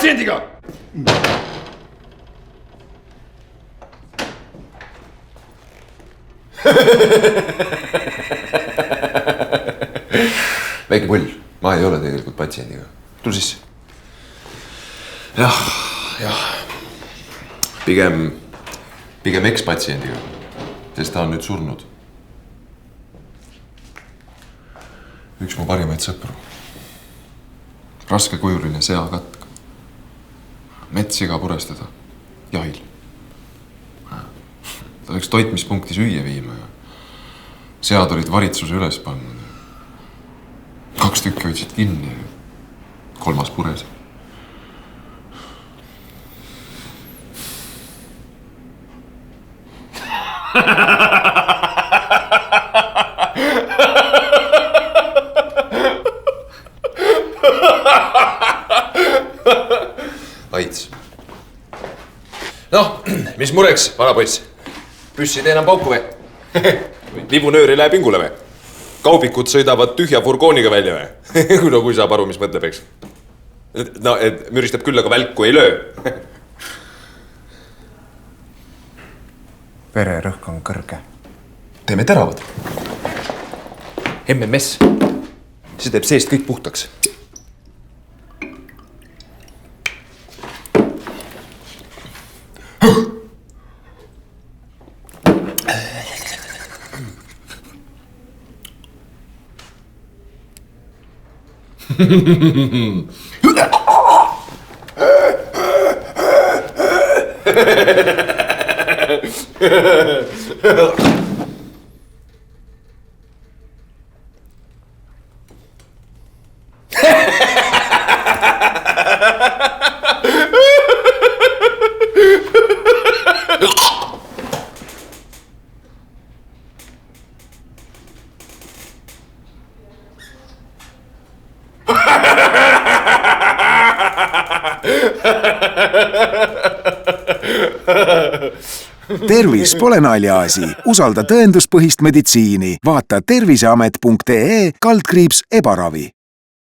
patsiendiga! Väike pull, ma ei ole tegelikult patsiendiga. Tule sisse. Jah. Pigem eks-patsiendiga, sest ta on nüüd surnud. Üks mu parimaid sõpru. Raskekujuline seakatk. Metssiga purestada. Jahil. Ta läks toitmispunkti süüa viima ja sead olid varitsuse üles pannud. 2 tükki hoidsid kinni ja 3. pures. Aits. Noh, mis mureks, vana poiss? Püssid enam pauku või? Libunöör ei lähe pingule või? Kaubikud sõidavad tühja furgooniga välja või? No kui saab aru, mis mõtleb, eks? No, et müristab küll, aga välku ei löö. Vererõhk on kõrge. Teeme teravad. MMS. See teeb seest kõik puhtaks. Tervis pole naljaasi. Usalda tõenduspõhist meditsiini. Vaata terviseamet.ee/ebaravi.